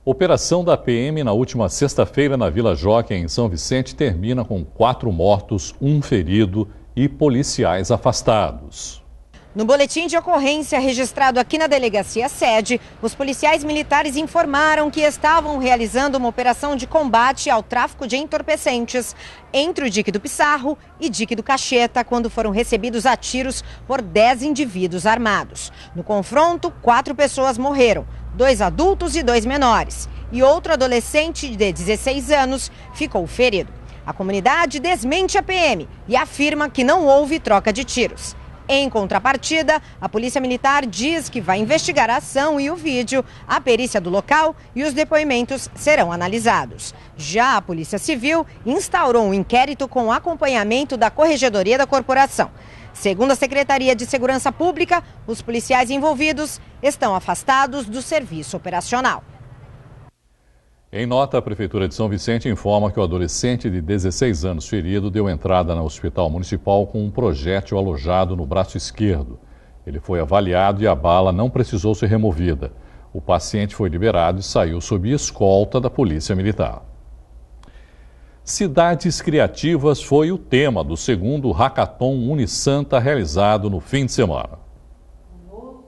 Operação da PM na última sexta-feira na Vila Jockey, em São Vicente, termina com 4 mortos, 1 ferido e policiais afastados. No boletim de ocorrência registrado aqui na delegacia sede, os policiais militares informaram que estavam realizando uma operação de combate ao tráfico de entorpecentes entre o dique do Pissarro e dique do Cacheta, quando foram recebidos a tiros por 10 indivíduos armados. No confronto, 4 pessoas morreram, 2 adultos e 2 menores, e outro adolescente de 16 anos ficou ferido. A comunidade desmente a PM e afirma que não houve troca de tiros. Em contrapartida, a Polícia Militar diz que vai investigar a ação e o vídeo, a perícia do local e os depoimentos serão analisados. Já a Polícia Civil instaurou um inquérito com acompanhamento da Corregedoria da Corporação. Segundo a Secretaria de Segurança Pública, os policiais envolvidos estão afastados do serviço operacional. Em nota, a Prefeitura de São Vicente informa que o adolescente de 16 anos ferido deu entrada no hospital municipal com um projétil alojado no braço esquerdo. Ele foi avaliado e a bala não precisou ser removida. O paciente foi liberado e saiu sob escolta da Polícia Militar. Cidades Criativas foi o tema do segundo Hackathon Unisanta realizado no fim de semana.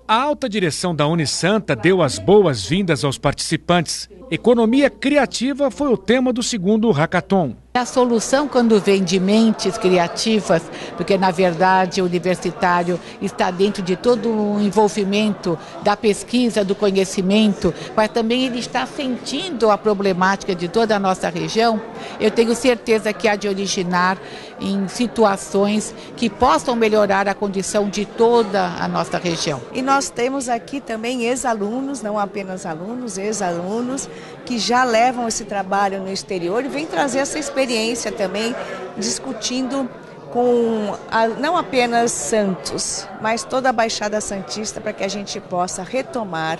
A alta direção da Unisanta deu as boas-vindas aos participantes. Economia criativa foi o tema do segundo Hackathon. A solução, quando vem de mentes criativas, porque na verdade o universitário está dentro de todo o envolvimento da pesquisa, do conhecimento, mas também ele está sentindo a problemática de toda a nossa região, eu tenho certeza que há de originar em situações que possam melhorar a condição de toda a nossa região. E nós temos aqui também ex-alunos, não apenas alunos, ex-alunos, que já levam esse trabalho no exterior e vêm trazer essa experiência também, discutindo com não apenas Santos, mas toda a Baixada Santista, para que a gente possa retomar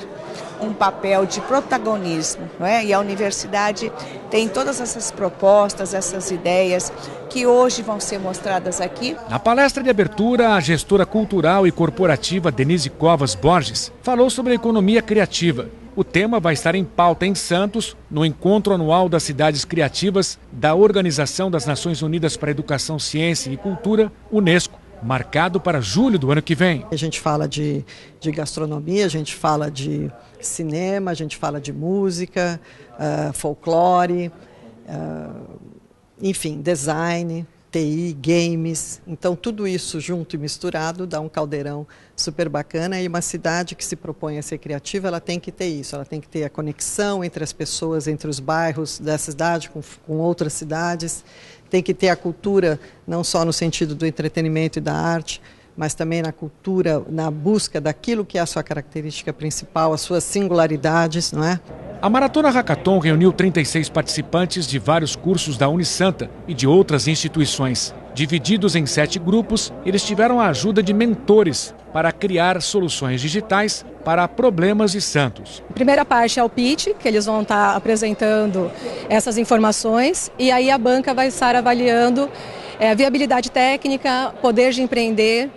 um papel de protagonismo, não é? E a universidade tem todas essas propostas, essas ideias que hoje vão ser mostradas aqui. Na palestra de abertura, a gestora cultural e corporativa Denise Covas Borges falou sobre a economia criativa. O tema vai estar em pauta em Santos, no encontro anual das cidades criativas da Organização das Nações Unidas para a Educação, Ciência e Cultura, Unesco, marcado para julho do ano que vem. A gente fala de gastronomia, a gente fala de cinema, a gente fala de música, folclore, enfim, design, TI, games. Então tudo isso junto e misturado dá um caldeirão super bacana, e uma cidade que se propõe a ser criativa, ela tem que ter isso, ela tem que ter a conexão entre as pessoas, entre os bairros da cidade com outras cidades, tem que ter a cultura não só no sentido do entretenimento e da arte, mas também na cultura, na busca daquilo que é a sua característica principal, as suas singularidades, não é? A Maratona Hackathon reuniu 36 participantes de vários cursos da Unisanta e de outras instituições. Divididos em 7 grupos, eles tiveram a ajuda de mentores para criar soluções digitais para problemas de Santos. A primeira parte é o pitch, que eles vão estar apresentando essas informações, e aí a banca vai estar avaliando a viabilidade técnica, poder de empreender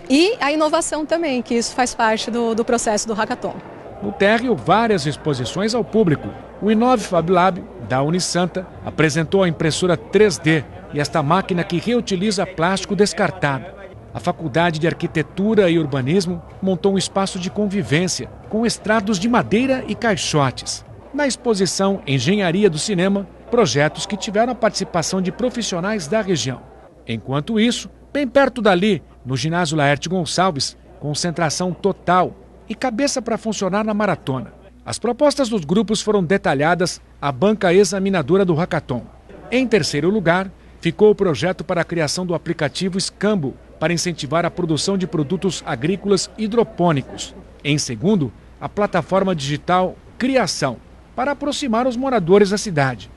e a inovação também, que isso faz parte do processo do Hackathon. No térreo, várias exposições ao público. O Inove Fab Lab, da Unisanta, apresentou a impressora 3D e esta máquina que reutiliza plástico descartado. A Faculdade de Arquitetura e Urbanismo montou um espaço de convivência com estrados de madeira e caixotes. Na exposição Engenharia do Cinema, projetos que tiveram a participação de profissionais da região. Enquanto isso, bem perto dali, no ginásio Laerte Gonçalves, concentração total e cabeça para funcionar na maratona. As propostas dos grupos foram detalhadas à banca examinadora do Hackathon. Em terceiro lugar, ficou o projeto para a criação do aplicativo Scambo, para incentivar a produção de produtos agrícolas hidropônicos. Em segundo, a plataforma digital Criação, para aproximar os moradores da cidade.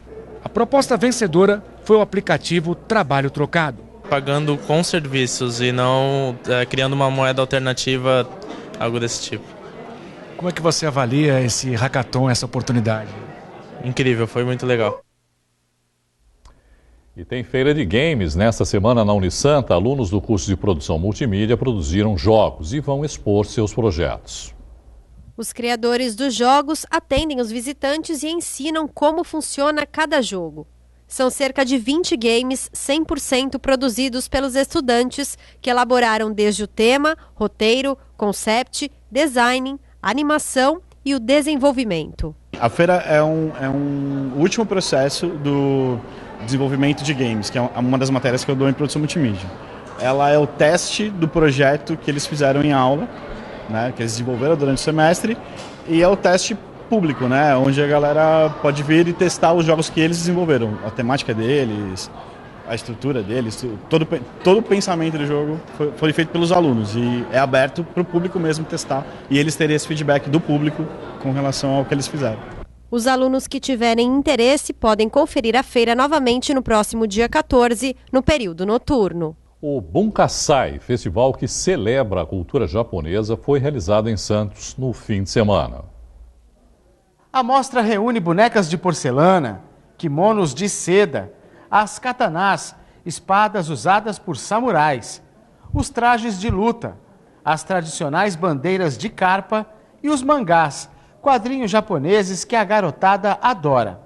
A proposta vencedora foi o aplicativo Trabalho Trocado. Pagando com serviços e não criando uma moeda alternativa, algo desse tipo. Como é que você avalia esse hackathon, essa oportunidade? Incrível, foi muito legal. E tem feira de games. Nesta semana na Unisanta, alunos do curso de produção multimídia produziram jogos e vão expor seus projetos. Os criadores dos jogos atendem os visitantes e ensinam como funciona cada jogo. São cerca de 20 games 100% produzidos pelos estudantes que elaboraram desde o tema, roteiro, concept, design, animação e o desenvolvimento. A feira é um último processo do desenvolvimento de games, que é uma das matérias que eu dou em produção multimídia. Ela é o teste do projeto que eles fizeram em aula, né, que eles desenvolveram durante o semestre, e é o teste público, né, onde a galera pode vir e testar os jogos que eles desenvolveram, a temática deles, a estrutura deles, todo o pensamento do jogo foi feito pelos alunos e é aberto para o público mesmo testar e eles terem esse feedback do público com relação ao que eles fizeram. Os alunos que tiverem interesse podem conferir a feira novamente no próximo dia 14, no período noturno. O Bunkassai, festival que celebra a cultura japonesa, foi realizado em Santos no fim de semana. A mostra reúne bonecas de porcelana, kimonos de seda, as katanás, espadas usadas por samurais, os trajes de luta, as tradicionais bandeiras de carpa e os mangás, quadrinhos japoneses que a garotada adora.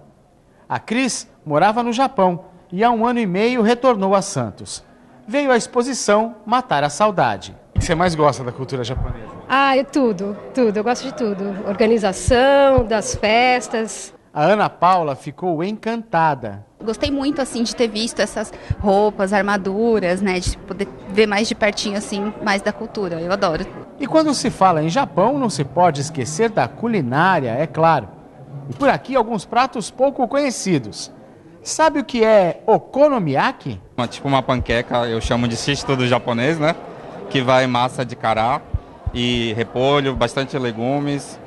A Cris morava no Japão e há 1 ano e meio retornou a Santos. Veio à exposição matar a saudade. O que você mais gosta da cultura japonesa? Tudo. Eu gosto de tudo. Organização, das festas. A Ana Paula ficou encantada. Gostei muito assim de ter visto essas roupas, armaduras, né, de poder ver mais de pertinho assim, mais da cultura. Eu adoro. E quando se fala em Japão, não se pode esquecer da culinária, é claro. E por aqui alguns pratos pouco conhecidos. Sabe o que é okonomiyaki? Tipo uma panqueca, eu chamo de shisto do japonês, né? Que vai massa de cará e repolho, bastante legumes,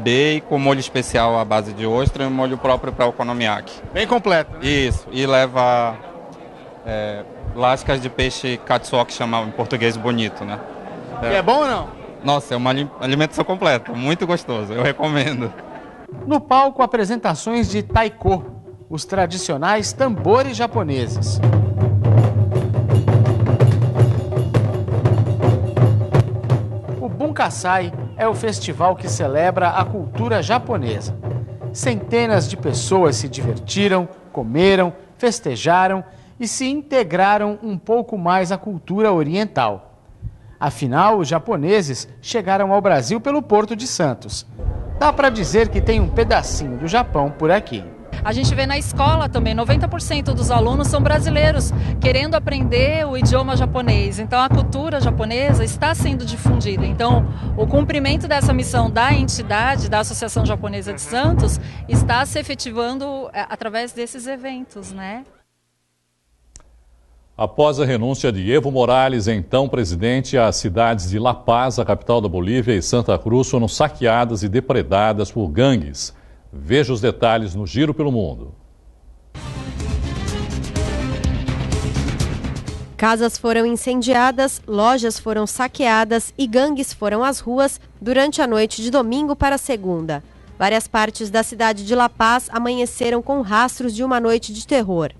bacon, molho especial à base de ostra e um molho próprio para okonomiyaki. Bem completo, né? Isso, e leva lascas de peixe katsuo, que chama em português bonito, né? E é bom ou não? Nossa, é uma alimentação completa, muito gostoso, eu recomendo. No palco, apresentações de taiko, os tradicionais tambores japoneses. O Bunkassai é o festival que celebra a cultura japonesa. Centenas de pessoas se divertiram, comeram, festejaram e se integraram um pouco mais à cultura oriental. Afinal, os japoneses chegaram ao Brasil pelo Porto de Santos. Dá para dizer que tem um pedacinho do Japão por aqui. A gente vê na escola também, 90% dos alunos são brasileiros, querendo aprender o idioma japonês. Então, a cultura japonesa está sendo difundida. Então, o cumprimento dessa missão da entidade, da Associação Japonesa de Santos, está se efetivando através desses eventos, né? Após a renúncia de Evo Morales, então presidente, as cidades de La Paz, a capital da Bolívia, e Santa Cruz foram saqueadas e depredadas por gangues. Veja os detalhes no Giro pelo Mundo. Casas foram incendiadas, lojas foram saqueadas e gangues foram às ruas durante a noite de domingo para segunda. Várias partes da cidade de La Paz amanheceram com rastros de uma noite de terror.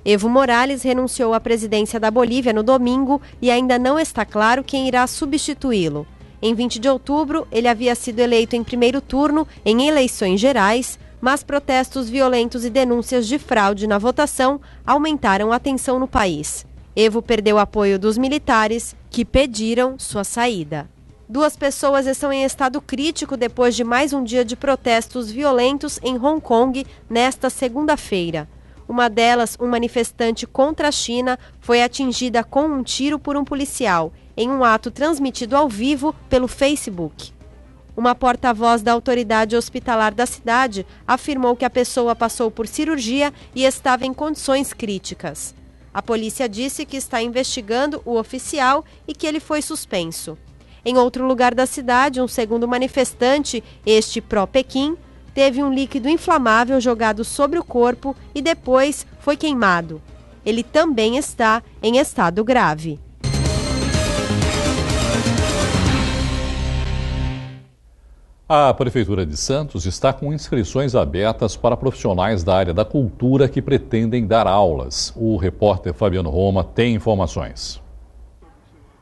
Evo Morales renunciou à presidência da Bolívia no domingo e ainda não está claro quem irá substituí-lo. Em 20 de outubro, ele havia sido eleito em primeiro turno em eleições gerais, mas protestos violentos e denúncias de fraude na votação aumentaram a tensão no país. Evo perdeu o apoio dos militares, que pediram sua saída. 2 pessoas estão em estado crítico depois de mais um dia de protestos violentos em Hong Kong nesta segunda-feira. Uma delas, um manifestante contra a China, foi atingida com um tiro por um policial, em um ato transmitido ao vivo pelo Facebook. Uma porta-voz da autoridade hospitalar da cidade afirmou que a pessoa passou por cirurgia e estava em condições críticas. A polícia disse que está investigando o oficial e que ele foi suspenso. Em outro lugar da cidade, um segundo manifestante, este pró-Pequim, teve um líquido inflamável jogado sobre o corpo e depois foi queimado. Ele também está em estado grave. A Prefeitura de Santos está com inscrições abertas para profissionais da área da cultura que pretendem dar aulas. O repórter Fabiano Roma tem informações.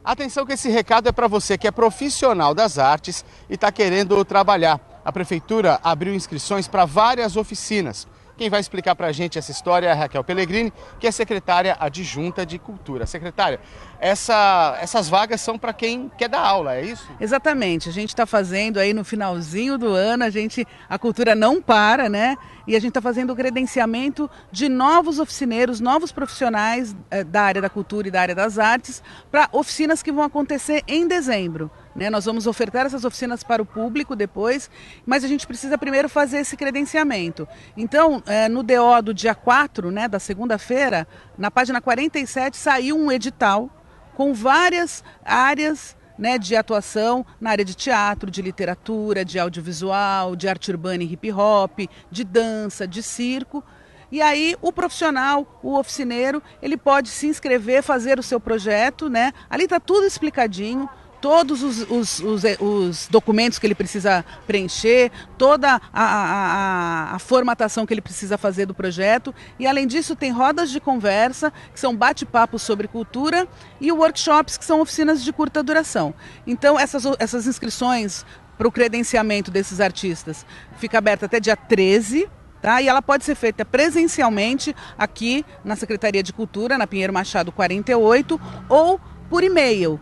Atenção que esse recado é para você que é profissional das artes e está querendo trabalhar. A Prefeitura abriu inscrições para várias oficinas. Quem vai explicar para a gente essa história é a Raquel Pellegrini, que é secretária adjunta de Cultura. Secretária, essas vagas são para quem quer dar aula, é isso? Exatamente. A gente está fazendo aí no finalzinho do ano, a cultura não para, né? E a gente está fazendo o credenciamento de novos oficineiros, novos profissionais da área da cultura e da área das artes, para oficinas que vão acontecer em dezembro. Nós vamos ofertar essas oficinas para o público depois, mas a gente precisa primeiro fazer esse credenciamento. Então, no DO do dia 4, da segunda-feira, na página 47, saiu um edital com várias áreas de atuação na área de teatro, de literatura, de audiovisual, de arte urbana e hip hop, de dança, de circo. E aí o profissional, o oficineiro, ele pode se inscrever, fazer o seu projeto, Ali está tudo explicadinho. Todos os documentos que ele precisa preencher, toda a formatação que ele precisa fazer do projeto. E, além disso, tem rodas de conversa, que são bate-papos sobre cultura, e workshops, que são oficinas de curta duração. Então, essas inscrições para o credenciamento desses artistas fica aberta até dia 13, e ela pode ser feita presencialmente aqui na Secretaria de Cultura, na Pinheiro Machado 48, ou por e-mail.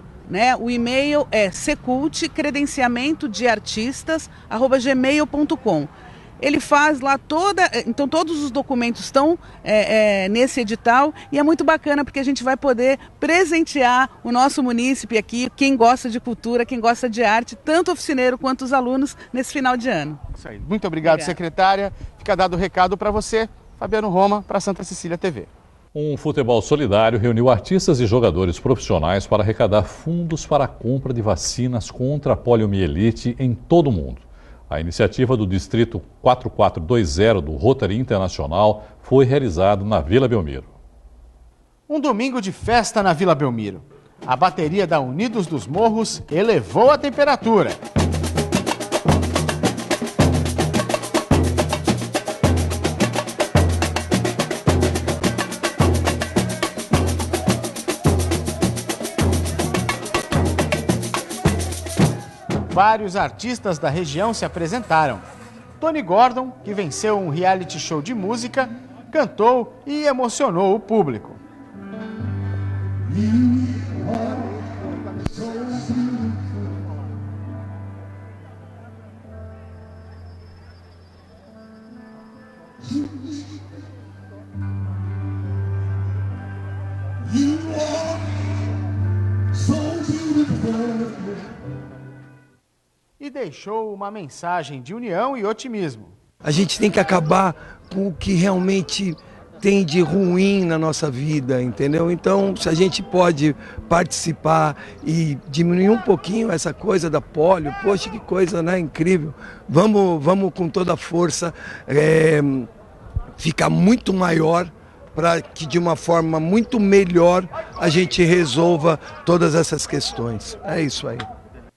O e-mail é secult.credenciamentodeartistas@gmail.com. Ele faz lá então todos os documentos estão nesse edital e é muito bacana porque a gente vai poder presentear o nosso munícipe aqui, quem gosta de cultura, quem gosta de arte, tanto o oficineiro quanto os alunos nesse final de ano. Isso aí. Muito obrigado, secretária. Fica dado o recado para você, Fabiano Roma, para Santa Cecília TV. Um futebol solidário reuniu artistas e jogadores profissionais para arrecadar fundos para a compra de vacinas contra a poliomielite em todo o mundo. A iniciativa do Distrito 4420 do Rotary Internacional foi realizada na Vila Belmiro. Um domingo de festa na Vila Belmiro. A bateria da Unidos dos Morros elevou a temperatura. Vários artistas da região se apresentaram. Tony Gordon, que venceu um reality show de música, cantou e emocionou o público. E deixou uma mensagem de união e otimismo. A gente tem que acabar com o que realmente tem de ruim na nossa vida, entendeu? Então, se a gente pode participar e diminuir um pouquinho essa coisa da polio, poxa, que coisa, né? Incrível. Vamos com toda a força ficar muito maior para que de uma forma muito melhor a gente resolva todas essas questões. É isso aí.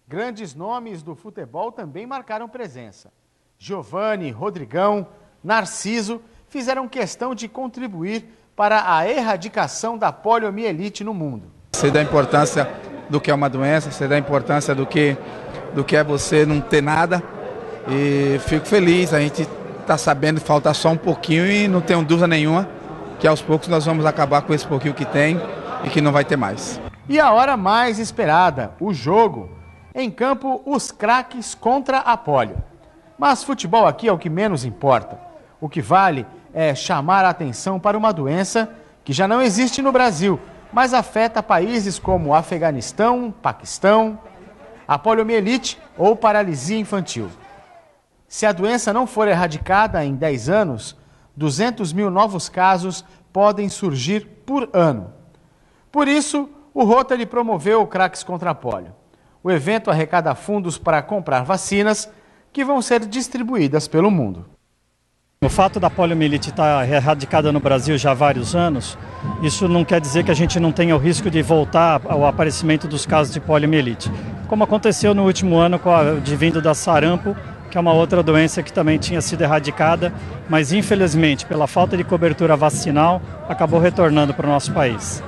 Grandes nomes do futebol também marcaram presença. Giovani, Rodrigão, Narciso fizeram questão de contribuir para a erradicação da poliomielite no mundo. Sei da importância do que é uma doença, sei da importância do que é você não ter nada. E fico feliz, a gente está sabendo que falta só um pouquinho e não tenho dúvida nenhuma que aos poucos nós vamos acabar com esse pouquinho que tem e que não vai ter mais. E a hora mais esperada, o jogo. Em campo, os craques contra a polio. Mas futebol aqui é o que menos importa. O que vale é chamar a atenção para uma doença que já não existe no Brasil, mas afeta países como Afeganistão, Paquistão, a poliomielite ou paralisia infantil. Se a doença não for erradicada em 10 anos, 200 mil novos casos podem surgir por ano. Por isso, o Rotary promoveu o Craques contra a Polio. O evento arrecada fundos para comprar vacinas que vão ser distribuídas pelo mundo. O fato da poliomielite estar erradicada no Brasil já há vários anos, isso não quer dizer que a gente não tenha o risco de voltar ao aparecimento dos casos de poliomielite. Como aconteceu no último ano com o advindo da sarampo, que é uma outra doença que também tinha sido erradicada, mas infelizmente, pela falta de cobertura vacinal, acabou retornando para o nosso país.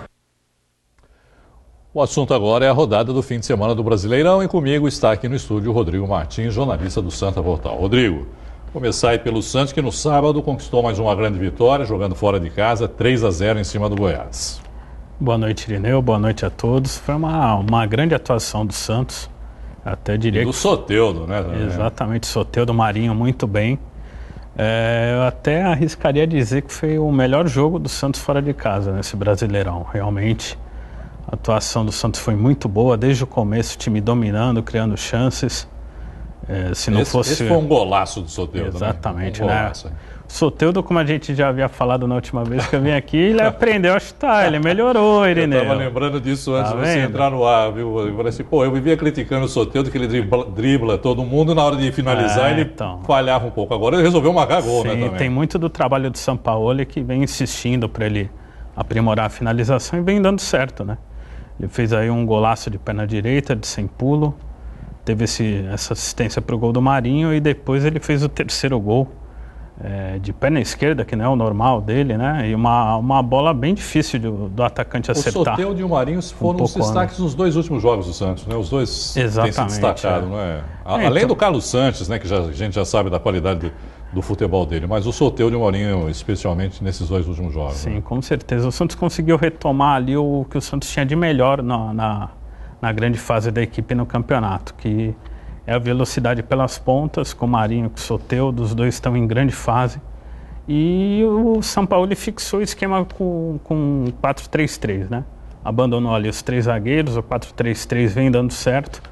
O assunto agora é a rodada do fim de semana do Brasileirão e comigo está aqui no estúdio o Rodrigo Martins, jornalista do Santa Portal. Rodrigo, começar aí pelo Santos, que no sábado conquistou mais uma grande vitória, jogando fora de casa, 3-0 em cima do Goiás. Boa noite, Irineu, boa noite a todos. Foi uma grande atuação do Santos, até diria do Soteldo, né? Exatamente, Soteldo, Marinho, muito bem. Eu até arriscaria dizer que foi o melhor jogo do Santos fora de casa nesse Brasileirão, realmente. A atuação do Santos foi muito boa, desde o começo, o time dominando, criando chances. Esse foi um golaço do Soteldo. Exatamente, né? O Soteldo, como a gente já havia falado na última vez que eu vim aqui, ele aprendeu a chutar, ele melhorou, Irineu. Eu estava lembrando disso antes de você entrar no ar, viu? Eu falei assim, eu vivia criticando o Soteldo, que ele dribla todo mundo, na hora de finalizar ele falhava um pouco. Agora ele resolveu marcar gol, né? Também. Tem muito do trabalho do Sampaoli que vem insistindo para ele aprimorar a finalização e vem dando certo, né? Ele fez aí um golaço de perna direita, de sem pulo, teve essa assistência para o gol do Marinho e depois ele fez o terceiro gol de perna esquerda, que não é o normal dele, né? E uma bola bem difícil do atacante acertar. O Soteldo e o Marinho foram os destaques nos dois últimos jogos do Santos, né? Os dois têm se destacado, não é? Além do Carlos Sanches, né? Que a gente já sabe da qualidade do futebol dele, mas o Soteldo e o Marinho, especialmente nesses dois últimos jogos. Sim, né? Com certeza. O Santos conseguiu retomar ali o que o Santos tinha de melhor na grande fase da equipe no campeonato, que é a velocidade pelas pontas, com o Marinho e com o Soteldo, os dois estão em grande fase. E o Sampaoli fixou o esquema com 4-3-3, né? Abandonou ali os 3 zagueiros, o 4-3-3 vem dando certo,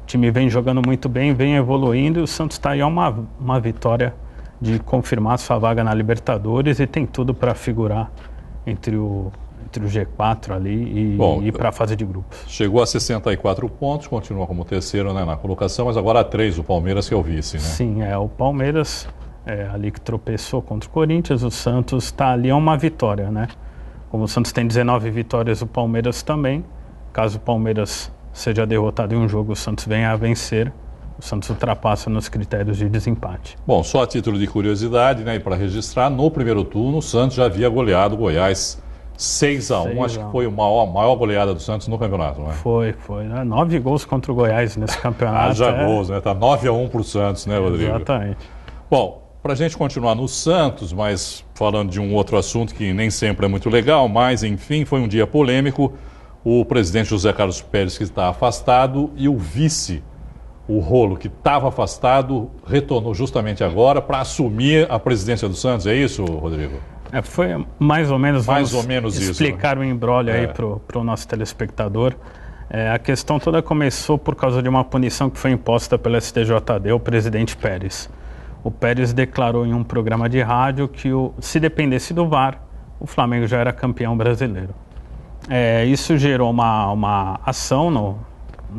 o time vem jogando muito bem, vem evoluindo e o Santos está aí a uma vitória de confirmar sua vaga na Libertadores e tem tudo para figurar entre o G4 ali e ir para a fase de grupos. Chegou a 64 pontos, continua como terceiro, né, na colocação, mas agora há 3 o Palmeiras, que é o vice, né? Sim, o Palmeiras ali que tropeçou contra o Corinthians, o Santos está ali a uma vitória, né? Como o Santos tem 19 vitórias, o Palmeiras também. Caso o Palmeiras seja derrotado em um jogo, o Santos venha a vencer. O Santos ultrapassa nos critérios de desempate. Bom, só a título de curiosidade, né, e para registrar, no primeiro turno o Santos já havia goleado o Goiás 6-1. Acho que foi a maior goleada do Santos no campeonato, não é? Foi. 9 gols contra o Goiás nesse campeonato. Gols, né? Tá 9-1 para o Santos, né, Rodrigo? Exatamente. Bom, para a gente continuar no Santos, mas falando de um outro assunto que nem sempre é muito legal, mas enfim, foi um dia polêmico. O presidente José Carlos Pérez, que está afastado, e o vice, o Rolo, que estava afastado, retornou justamente agora para assumir a presidência do Santos. É isso, Rodrigo? Foi mais ou menos isso. Explicar o embrólio aí para o nosso telespectador. A questão toda começou por causa de uma punição que foi imposta pelo STJD, o presidente Pérez. O Pérez declarou em um programa de rádio que se dependesse do VAR, o Flamengo já era campeão brasileiro. Isso gerou uma ação no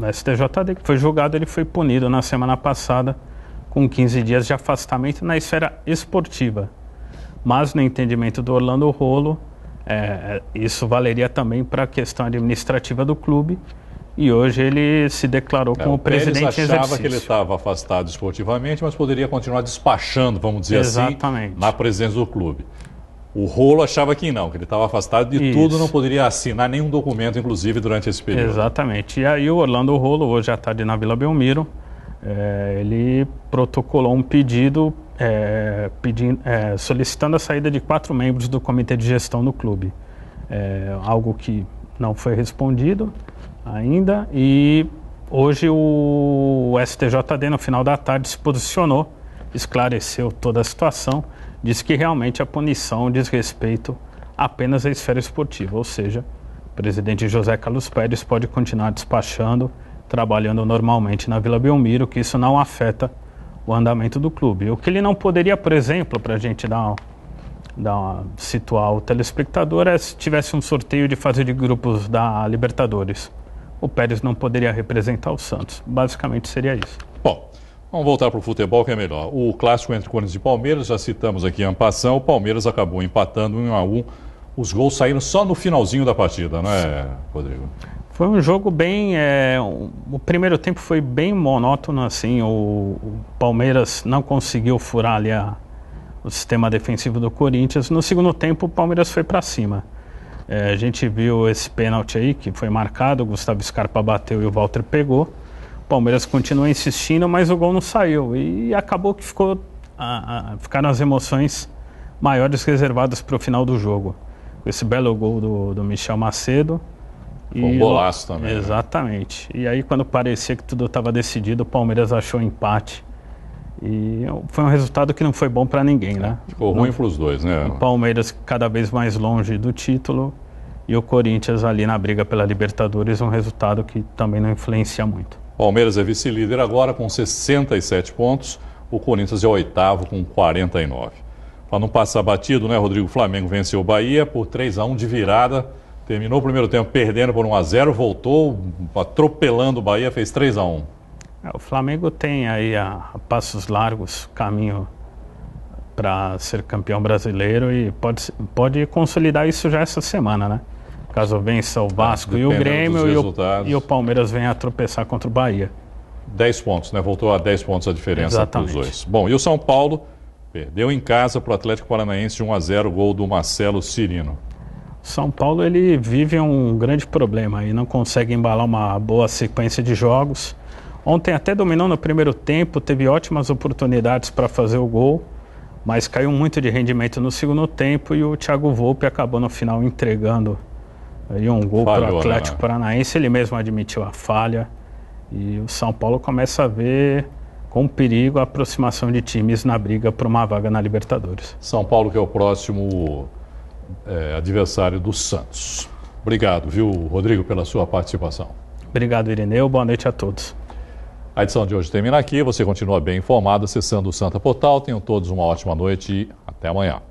STJD, que foi julgado, ele foi punido na semana passada com 15 dias de afastamento na esfera esportiva. Mas no entendimento do Orlando Rolo, isso valeria também para a questão administrativa do clube e hoje ele se declarou como presidente em exercício. Achava que ele estava afastado esportivamente, mas poderia continuar despachando, vamos dizer assim, na presidência do clube. O Rolo achava que não, que ele estava afastado de tudo, não poderia assinar nenhum documento, inclusive, durante esse período. Exatamente. E aí o Orlando Rolo, hoje à tarde na Vila Belmiro, ele protocolou um pedido solicitando a saída de 4 membros do comitê de gestão do clube. Algo que não foi respondido ainda e hoje o STJD, no final da tarde, se posicionou, esclareceu toda a situação, disse que realmente a punição diz respeito apenas à esfera esportiva, ou seja, o presidente José Carlos Pérez pode continuar despachando, trabalhando normalmente na Vila Belmiro, que isso não afeta o andamento do clube. O que ele não poderia, por exemplo, para a gente situar o telespectador, se tivesse um sorteio de fase de grupos da Libertadores. O Pérez não poderia representar o Santos. Basicamente seria isso. Bom, vamos voltar para o futebol, que é melhor. O clássico entre Corinthians e Palmeiras, já citamos aqui en passant, o Palmeiras acabou empatando 1-1. Os gols saíram só no finalzinho da partida, não é, Rodrigo? Foi um jogo bem... o primeiro tempo foi bem monótono, assim. O Palmeiras não conseguiu furar ali o sistema defensivo do Corinthians. No segundo tempo, o Palmeiras foi para cima. A gente viu esse pênalti aí que foi marcado, o Gustavo Scarpa bateu e o Walter pegou. O Palmeiras continua insistindo, mas o gol não saiu. E acabou que ficaram as emoções maiores reservadas para o final do jogo. Esse belo gol do Michel Macedo. Foi um golaço também. Exatamente. E aí quando parecia que tudo estava decidido, o Palmeiras achou empate. E foi um resultado que não foi bom para ninguém, né? Ficou ruim para os dois, né? O Palmeiras cada vez mais longe do título e o Corinthians ali na briga pela Libertadores, um resultado que também não influencia muito. Palmeiras é vice-líder agora com 67 pontos, o Corinthians é o 8º com 49. Para não passar batido, né, Rodrigo? O Flamengo venceu o Bahia por 3-1 de virada, terminou o primeiro tempo perdendo por 1-0, voltou atropelando o Bahia, fez 3-1. O Flamengo tem aí a passos largos caminho para ser campeão brasileiro e pode consolidar isso já essa semana, né? Caso vença o Vasco e o Grêmio e o Palmeiras venha a tropeçar contra o Bahia. 10 pontos, né? Voltou a 10 pontos a diferença para os dois. Bom, e o São Paulo perdeu em casa para o Atlético Paranaense 1-0, gol do Marcelo Cirino. São Paulo ele vive um grande problema e não consegue embalar uma boa sequência de jogos. Ontem até dominou no primeiro tempo, teve ótimas oportunidades para fazer o gol, mas caiu muito de rendimento no segundo tempo e o Thiago Volpi acabou no final entregando aí um gol para o Atlético Paranaense. Ele mesmo admitiu a falha e o São Paulo começa a ver com perigo a aproximação de times na briga por uma vaga na Libertadores. São Paulo que é o próximo adversário do Santos. Obrigado, viu, Rodrigo, pela sua participação. Obrigado, Irineu. Boa noite a todos. A edição de hoje termina aqui. Você continua bem informado acessando o Santa Portal. Tenham todos uma ótima noite e até amanhã.